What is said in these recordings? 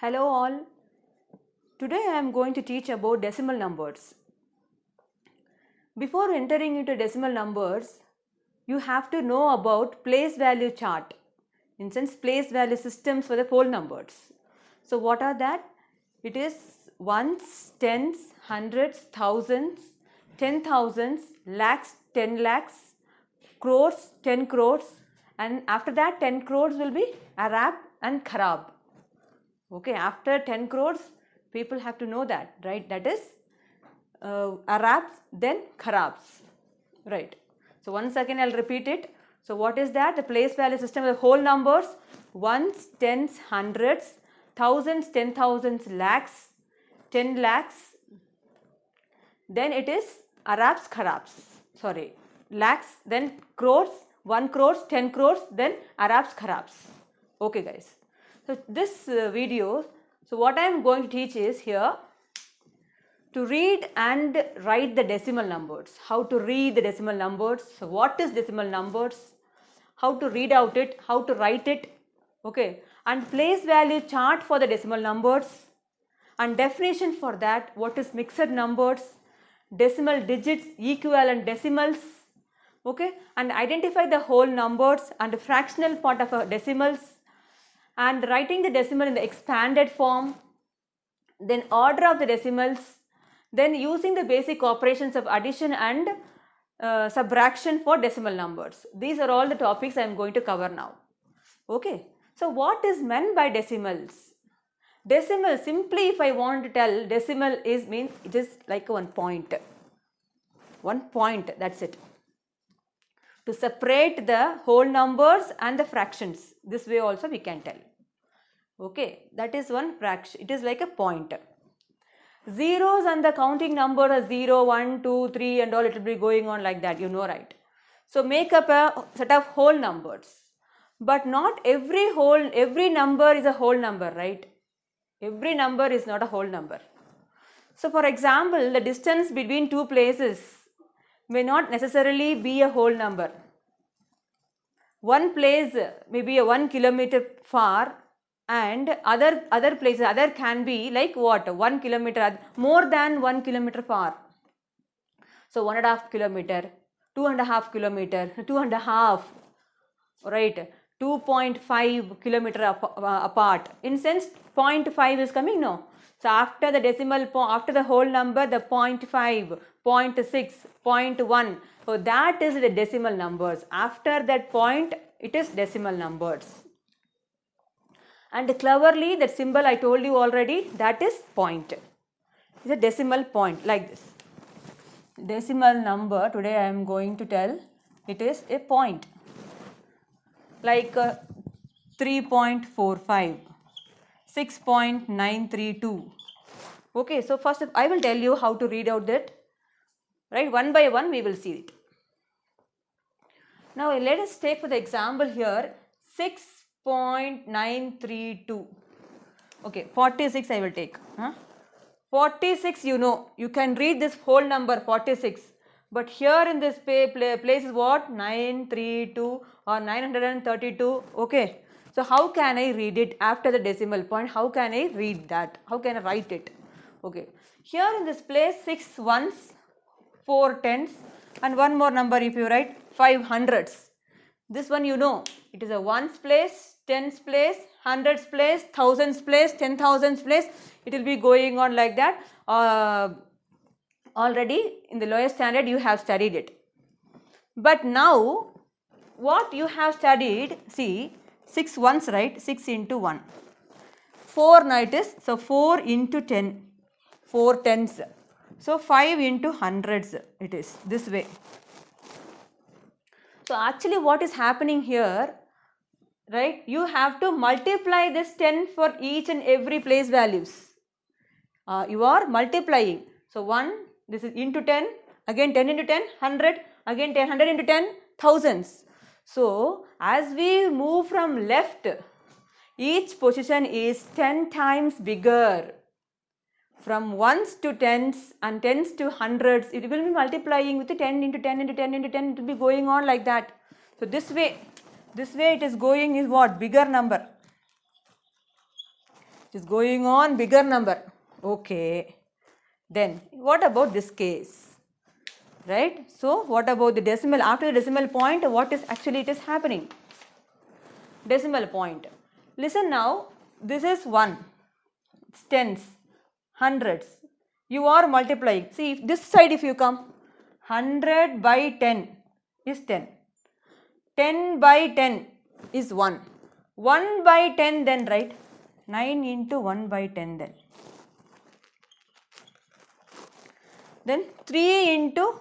Hello all. Today I am going to teach about decimal numbers. Before entering into decimal numbers, you have to know about place value chart. In sense, place value systems for the whole numbers. So what are that? It is ones, tens, hundreds, thousands, 10,000s, lakhs, 10 lakhs, crores, 10 crores, and after that 10 crores will be Arab and Kharab. Okay, after 10 crores, people have to know that, right? That is Arabs, then Kharabs, right? So once again, I'll repeat it. So what is that? The place value system of the whole numbers: ones, tens, hundreds, thousands, 10,000s, lakhs, 10 lakhs. Then it is Arabs, Kharabs. Sorry, lakhs, then crores, 1 crores, 10 crores, then Arabs, Kharabs. Okay, guys. So this video, so what I am going to teach is here to read and write the decimal numbers. How to read the decimal numbers. So what is decimal numbers? How to read out it, how to write it, okay, and place value chart for the decimal numbers, and definition for that, what is mixed numbers, decimal digits, equivalent decimals, okay, and identify the whole numbers and fractional part of a decimals, and writing the decimal in the expanded form, then order of the decimals, then using the basic operations of addition and subtraction for decimal numbers. These are all the topics I am going to cover now. Okay, so what is meant by decimals? Decimal, simply if I want to tell, decimal is means it is like one point, that's it, to separate the whole numbers and the fractions. This way also we can tell. Okay, that is one fraction. It is like a point. Zeros and the counting number are 0, 1, 2, 3 and all, it will be going on like that, you know, right? So make up a set of whole numbers. But not every number is a whole number, right? Every number is not a whole number. So for example, the distance between two places may not necessarily be a whole number. One place may be a 1 kilometer far, and other places, can be like what, 1 kilometer, more than 1 kilometer far. So 1.5 kilometer, 2.5 kilometer, 2.5, right, 2.5 kilometer apart. In sense, 0.5 is coming, no. So after the decimal, after the whole number, the 0.5, 0.6, 0.1, so that is the decimal numbers. After that point, it is decimal numbers. And cleverly, that symbol I told you already, that is point. It's a decimal point like this. Decimal number, today I am going to tell, it is a point. Like 3.45, 6.932. Okay, so first I will tell you how to read out that. Right, one by one we will see it. Now let us take for the example here 6.932. Okay, 46 I will take. 46, you know, you can read this whole number 46. But here in this place is what? 932 or 932. Okay. So how can I read it after the decimal point? How can I read that? How can I write it? Okay. Here in this place 6 ones, 4 tens, and one more number if you write 5 hundreds. This one you know, it is a ones place, tens place, hundreds place, thousands place, 10,000s place. It will be going on like that. Already in the lower standard you have studied it. But now what you have studied, see, 6 ones, right? 6 into 1. 4 night is, so 4 into 10, 4 tens. So 5 into hundreds, it is this way. So actually what is happening here, right? You have to multiply this 10 for each and every place values. You are multiplying. So 1, this is into 10, again 10 into 10, 100, again 10, 100 into 10, thousands. So as we move from left, each position is 10 times bigger. From ones to tens and tens to hundreds, it will be multiplying with the 10 into 10 into 10 into 10, it will be going on like that. So this way it is going is what? Bigger number. It is going on bigger number. Okay. Then what about this case? Right? So what about the decimal? After the decimal point, what is actually it is happening? Decimal point. Listen now, this is 1. It's tens, hundreds. You are multiplying. See, if this side if you come, 100 by 10 is 10. 10 by 10 is 1. 1 by 10 then, right? 9 into 1 by 10 then. Then 3 into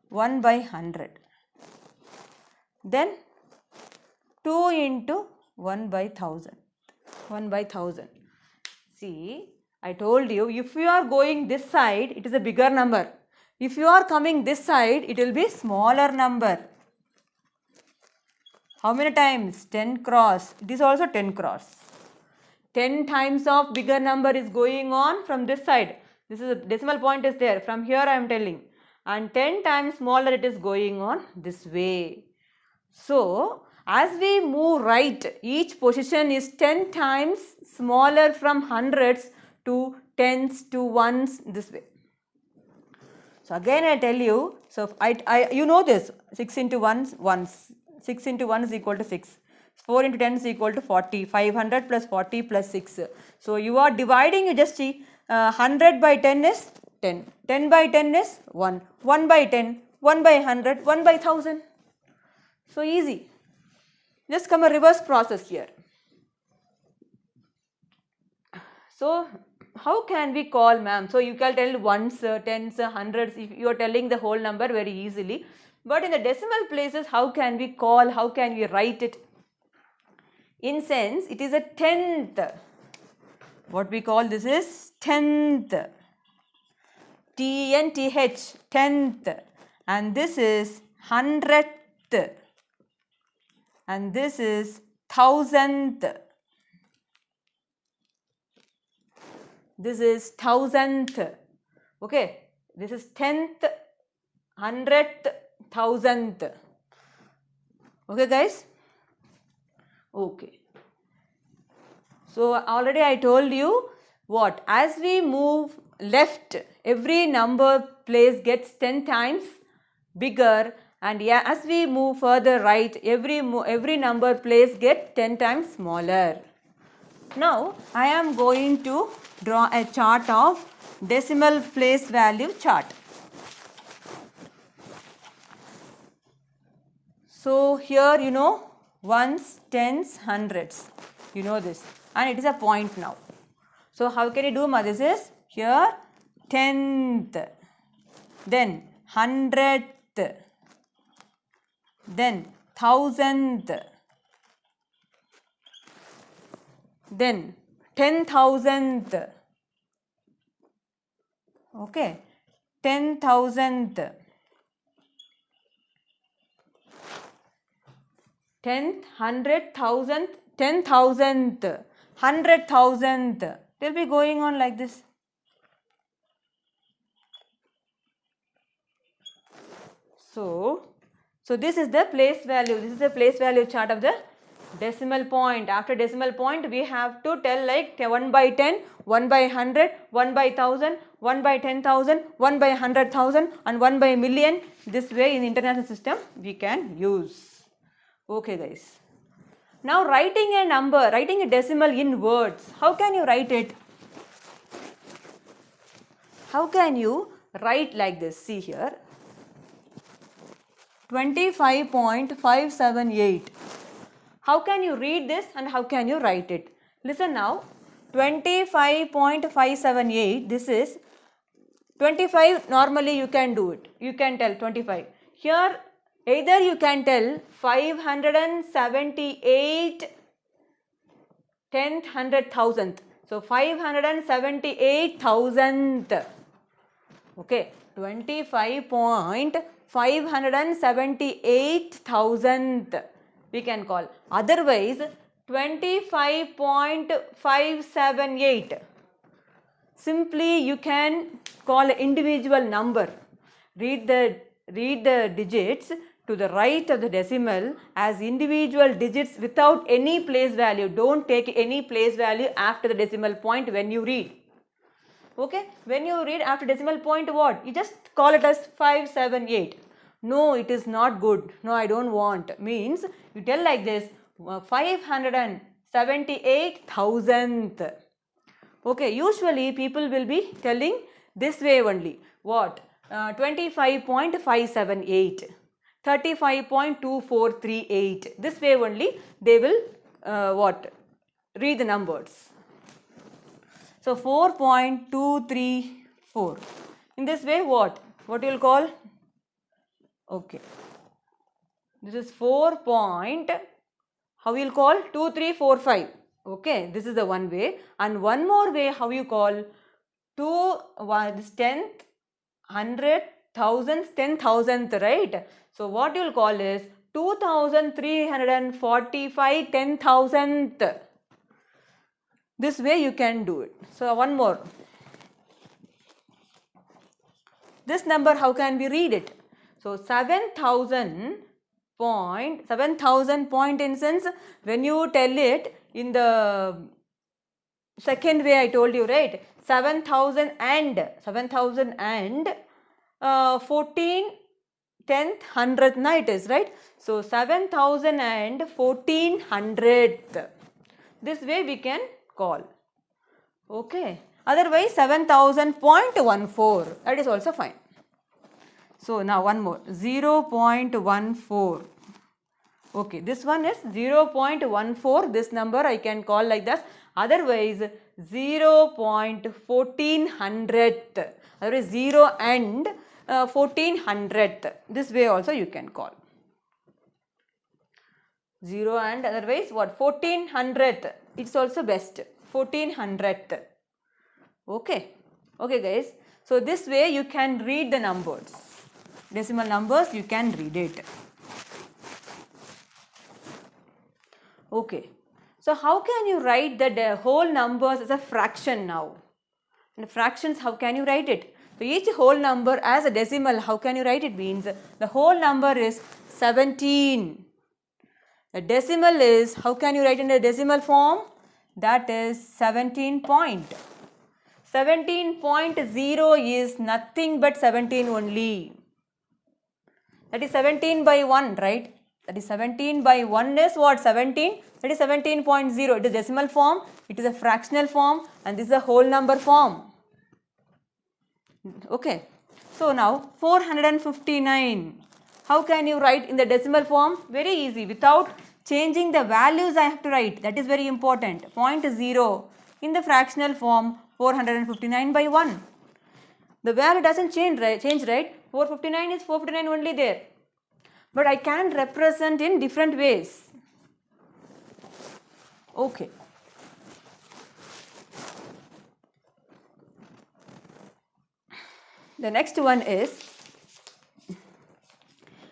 1 by 100. Then 2 into 1 by 1000. 1 by 1000. See, I told you, if you are going this side, it is a bigger number. If you are coming this side, it will be smaller number. How many times? 10 cross. It is also 10 cross. 10 times of bigger number is going on from this side. This is a decimal point is there. From here I am telling. And 10 times smaller it is going on this way. So, as we move right, each position is 10 times smaller from hundreds to tens to ones this way. So, again I tell you, so you know this, 6 into 1 ones, 6 into 1 is equal to 6, 4 into 10 is equal to 40, 500 plus 40 plus 6. So, you are dividing, you just see 100 by 10 is 10, 10 by 10 is 1, 1 by 10, 1 by 100, 1 by 1000. So, easy. Just come a reverse process here. So, how can we call, ma'am? So, you can tell ones, tens, hundreds, if you are telling the whole number very easily. But in the decimal places, how can we call, how can we write it? In sense, it is a tenth. What we call this is tenth. T-N-T-H, tenth. And this is hundredth. And this is thousandth. This is thousandth. Okay. This is tenth, hundredth, thousandth. Okay, guys? Okay. So, already I told you what? As we move left, every number place gets 10 times bigger, and yeah, as we move further right, every number place gets 10 times smaller. Now, I am going to draw a chart of decimal place value chart. So, here you know ones, tens, hundreds, you know this, and it is a point now. So, how can you do, ma? This is here tenth, then hundredth, then thousandth, then 10,000th, okay, 10,000th, 10th, 100,000th, 10,000th, 100,000th. They will be going on like this. So this is the place value. This is the place value chart of the decimal point. After decimal point, we have to tell like 1 by 10, 1 by 100, 1 by 1000, 1 by 10,000, 1 by 100,000 and 1 by million. This way in the international system we can use. Okay, guys. Now writing a number, writing a decimal in words. How can you write it? How can you write like this? See here. 25.578. How can you read this and how can you write it? Listen now. 25.578. This is 25. Normally you can do it. You can tell 25. Here either you can tell 578 tenth, 100,000th. So 578,000th. Okay. 25.578,000th we can call. Otherwise 25.578. Simply you can call individual number. Read the digits to the right of the decimal as individual digits without any place value. Don't take any place value after the decimal point when you read. Okay, when you read after decimal point, what? You just call it as 578. No, it is not good. No, I don't want. Means you tell like this, 578,000th. Okay, usually people will be telling this way only. What? 25.578, 35.2438. This way only they will what? Read the numbers. So 4.234. In this way, what? What you will call? Okay. This is 4. How you will call? 2345. Okay. This is the one way. And one more way, how you call? this 10th, 100th, 1000th, 10,000th, right? So what you will call is 2345 10,000th. This way you can do it. So one more. This number, how can we read it? So 7,000 point in sense, when you tell it in the second way I told you, right? 7,000 and 14 10th 100th na it is, right? So 7,000 and 1400th. This way we can call. Okay. Otherwise 7,000.14, that is also fine. So now one more, 0.14. Okay, this one is 0.14. This number I can call like that. Otherwise 0.1400th. Otherwise 0 and 1400th. This way also you can call. 0 and otherwise what? 1400th. It's also best. 1400th. Okay. Okay guys. So this way you can read the numbers. Decimal numbers you can read it. Okay. So how can you write the whole numbers as a fraction now? And fractions, how can you write it? So each whole number as a decimal, how can you write it? Means the whole number is 17. The decimal is, how can you write in the decimal form? That is 17 point. 17.0 is nothing but 17 only. That is 17 by 1, right? That is 17 by 1 is what? 17. That is 17.0. It is decimal form, it is a fractional form, and this is a whole number form. Okay. So now 459. How can you write in the decimal form? Very easy. Without changing the values I have to write. That is very important. 0.0. In the fractional form 459 by 1. The value doesn't change, right? 459 is 459 only there. But I can represent in different ways. Okay. The next one is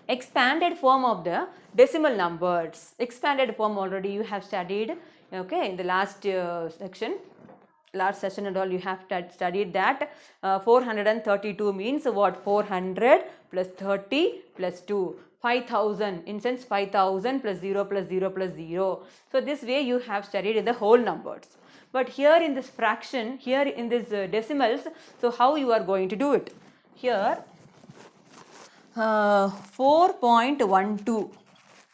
expanded form of the decimal numbers. Expanded form already you have studied, okay, in the last session and all you have studied that. 432 means what? 400 plus 30 plus 2. 5,000, in sense 5,000 plus 0 plus 0 plus 0. So this way you have studied in the whole numbers. But here in this fraction, here in this decimals, so how you are going to do it? Here 4.12.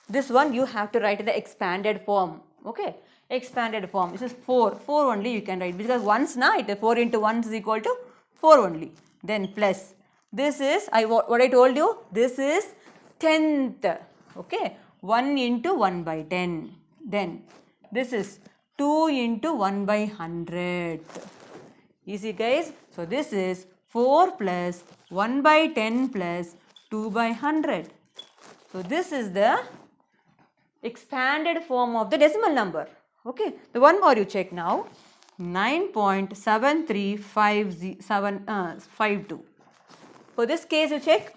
This one you have to write in the expanded form. Okay, expanded form. This is 4 only you can write, because once now it is 4 into 1 is equal to 4 only. Then plus, this is what I told you, this is 10th. Okay, 1 into 1 by 10. Then this is 2 into 1 by 100. Easy guys. So this is 4 plus 1 by 10 plus 2 by 100. So this is the expanded form of the decimal number. Okay, the one more you check now, 9.7352. For this case you check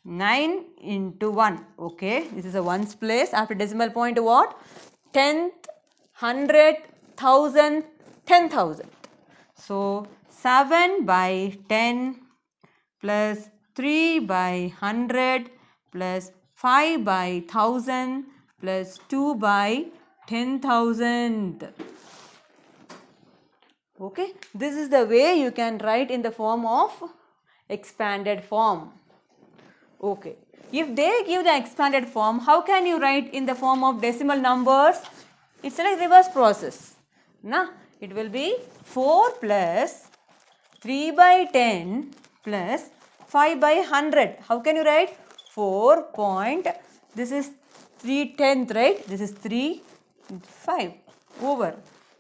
9 into 1. Okay, this is a ones place. After decimal point what? 10th, 100th, 1000th, 10,000. So 7 by 10 plus 3 by 100 plus 5 by 1000 plus 2 by 10,000. Okay, this is the way you can write in the form of expanded form. Okay, if they give the expanded form, how can you write in the form of decimal numbers? It's like reverse process. Nah, it will be 4 plus 3 by 10 plus 5 by 100. How can you write? 4 point, this is 3/10, right? This is 3, 5 over.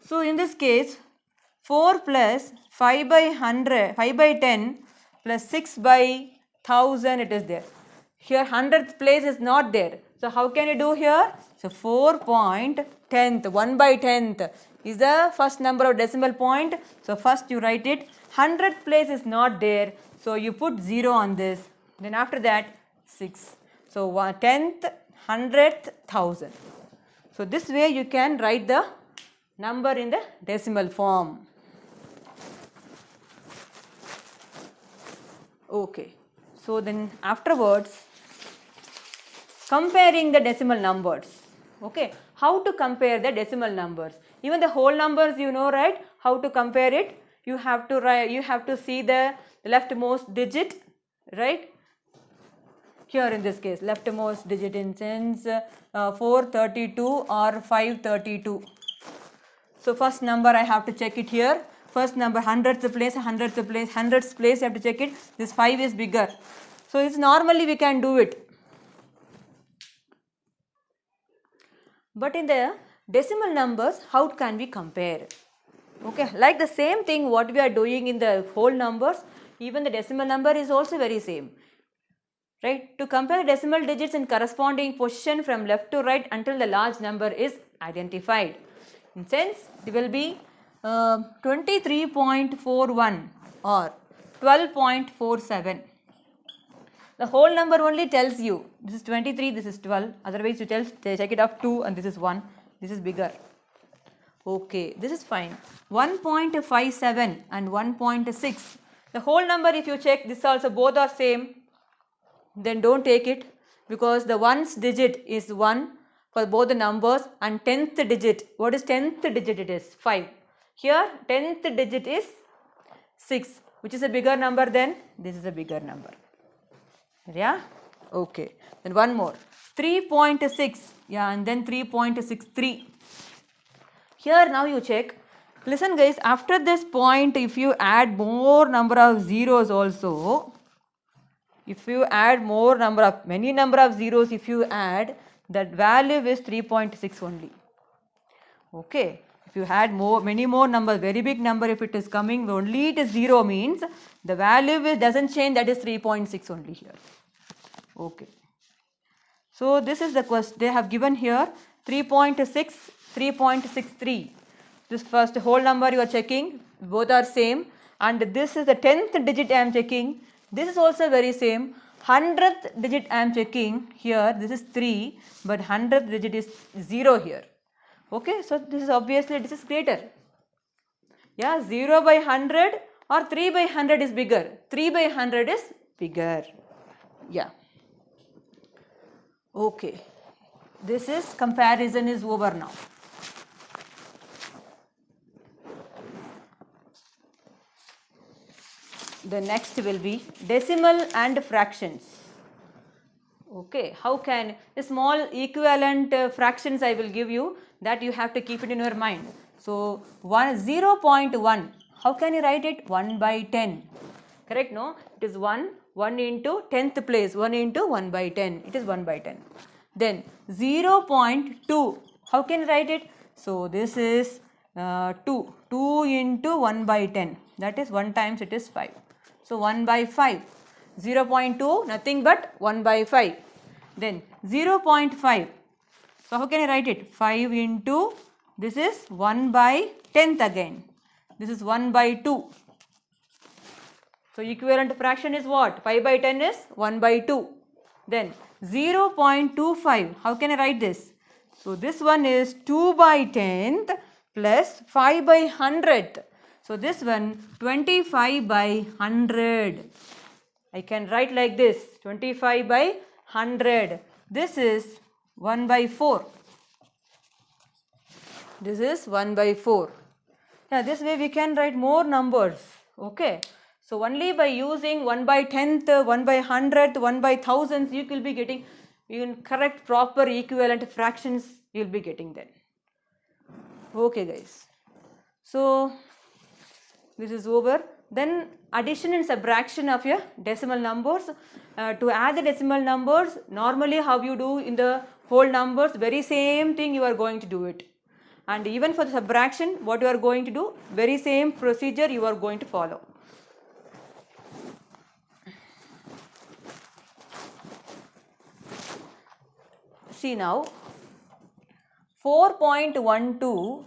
So in this case, 4 plus 5 by 100, 5 by 10 plus 6 by 1000 it is there. Here 100th place is not there. So how can you do here? So 4.10th, 1 by 10th is the first number of decimal point. So first you write it. 100th place is not there. So you put 0 on this. Then after that 6. So 10th, 100th, 1000. So this way you can write the number in the decimal form. Okay. So then afterwards, comparing the decimal numbers. Okay, how to compare the decimal numbers? Even the whole numbers you know, right? How to compare it? You have to write. You have to see the leftmost digit, right? Here in this case, leftmost digit in sense 432 or 532. So first number I have to check it here. First number 100th place, 100th place, 100th place. You have to check it. This 5 is bigger. So it's normally we can do it. But in the decimal numbers, how can we compare? Okay, like the same thing what we are doing in the whole numbers, even the decimal number is also very same. Right? To compare decimal digits in corresponding position from left to right until the large number is identified. In sense, it will be 23.41 or 12.47. The whole number only tells you this is 23, this is 12. Otherwise, you check it off 2 and this is 1. This is bigger. Okay, this is fine. 1.57 and 1.6. The whole number, if you check, this also both are same. Then don't take it because the ones digit is 1 for both the numbers and 10th digit. What is 10th digit? It is 5. Here 10th digit is 6, which is a bigger number than this is a bigger number. Yeah, okay. Then one more 3.6, yeah, and then 3.63. Here now you check. Listen guys, after this point, if you add more number of zeros also, if you add many number of zeros, if you add, that value is 3.6 only. Okay, if you add many more numbers, very big number, if it is coming only it is 0 means the value doesn't change, that is 3.6 only here. Okay. So this is the question they have given here, 3.6, 3.63. This first whole number you are checking, both are same, and this is the 10th digit I am checking. This is also very same. 100th digit I am checking here, this is 3, but 100th digit is 0 here. Okay, so this is obviously this is greater. Yeah, 0 by 100 or 3 by 100 is bigger. 3 by 100 is bigger. Yeah. Okay, this is comparison is over now. The next will be decimal and fractions. Okay, how can a small equivalent fractions I will give you, that you have to keep it in your mind. So 0.1, how can you write it? 1 by 10. Correct, no? It is 1 into 10th place, 1 into 1 by 10. It is 1 by 10. Then 0.2, how can you write it? So this is 2. 2 into 1 by 10. That is 1 times it is 5. So 1 by 5. 0.2, nothing but 1 by 5. Then 0.5. So how can you write it? 5 into, this is 1 by 10th again. This is 1 by 2. So equivalent fraction is what? 5 by 10 is 1 by 2. Then 0.25. How can I write this? So this one is 2 by 10th plus 5 by 100th. So this one 25 by 100. I can write like this, 25 by 100. This is 1 by 4. This is 1 by 4. Yeah, this way we can write more numbers. Okay. So only by using 1 by 10th, 1 by 100th, 1 by 1000th, you will be getting even correct proper equivalent fractions you will be getting then. Okay guys. So this is over. Then addition and subtraction of your decimal numbers. To add the decimal numbers, normally how you do in the whole numbers, very same thing you are going to do it. And even for the subtraction, what you are going to do, very same procedure you are going to follow. See now, 4.12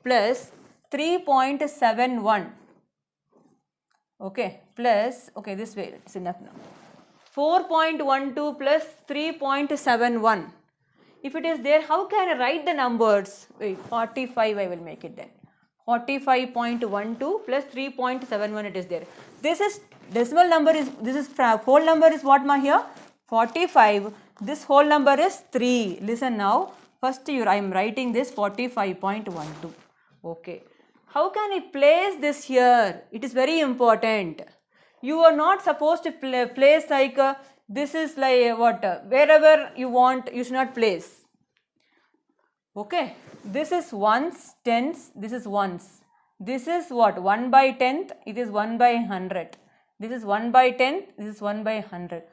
plus 3.71. Okay, plus, okay, this way, it's enough now. 4.12 plus 3.71. If it is there, how can I write the numbers? Wait, 45 I will make it then. 45.12 plus 3.71 it is there. This is decimal number is, this is whole number is what ma here? 45. This whole number is 3. Listen now. First I am writing this 45.12. Okay. How can I place this here? It is very important. You are not supposed to place like this is like what? Wherever you want, you should not place. Okay. This is ones, tens, this is ones. This is what? 1 by 10th, it is 1 by 100. This is 1 by 10th, this is 1 by 100.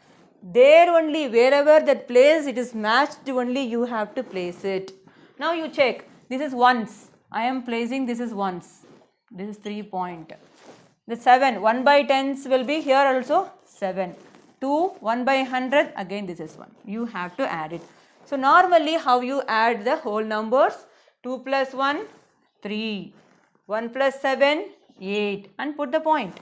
There only, wherever that place it is matched, only you have to place it. Now you check. This is ones. I am placing this is ones. This is 3 point. The 7. 1 by 10s will be here also 7. 2. 1 by 100. Again this is 1. You have to add it. So normally how you add the whole numbers? 2 plus 1, 3. 1 plus 7, 8. And put the point.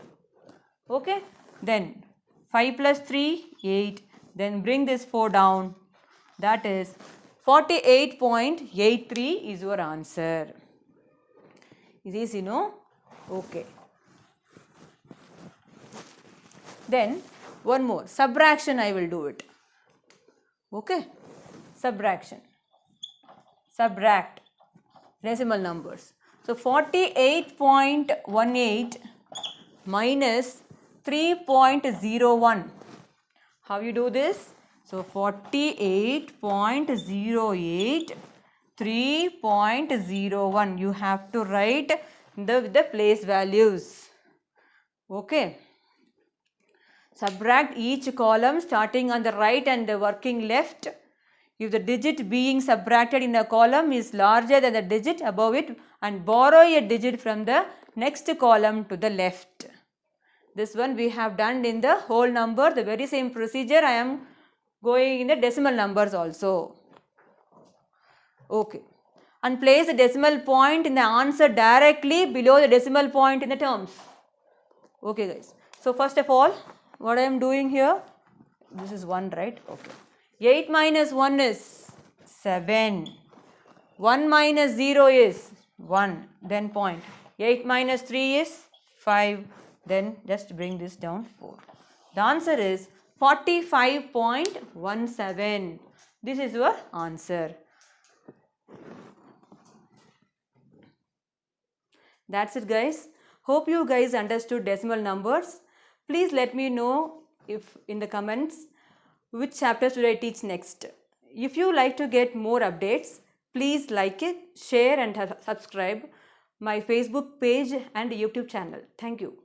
Okay. Then 5 plus 3, 8. Then bring this 4 down. That is 48.83 is your answer. Is easy, no? Okay. Then one more. Subtraction I will do it. Okay. Subtraction. Subtract decimal numbers. So 48.18 minus 3.01. How you do this? So 48.08, 3.01. You have to write the place values. Okay. Subtract each column starting on the right and working left. If the digit being subtracted in a column is larger than the digit above it, and borrow a digit from the next column to the left. This one we have done in the whole number. The very same procedure I am going in the decimal numbers also. Okay. And place the decimal point in the answer directly below the decimal point in the terms. Okay guys. So first of all, what I am doing here, this is 1, right? Okay. 8 minus 1 is 7. 1 minus 0 is 1. Then point. 8 minus 3 is 5. Then just bring this down 4. The answer is 45.17. This is your answer. That's it guys. Hope you guys understood decimal numbers. Please let me know if in the comments which chapter should I teach next. If you like to get more updates, please like it, share and subscribe my Facebook page and YouTube channel. Thank you.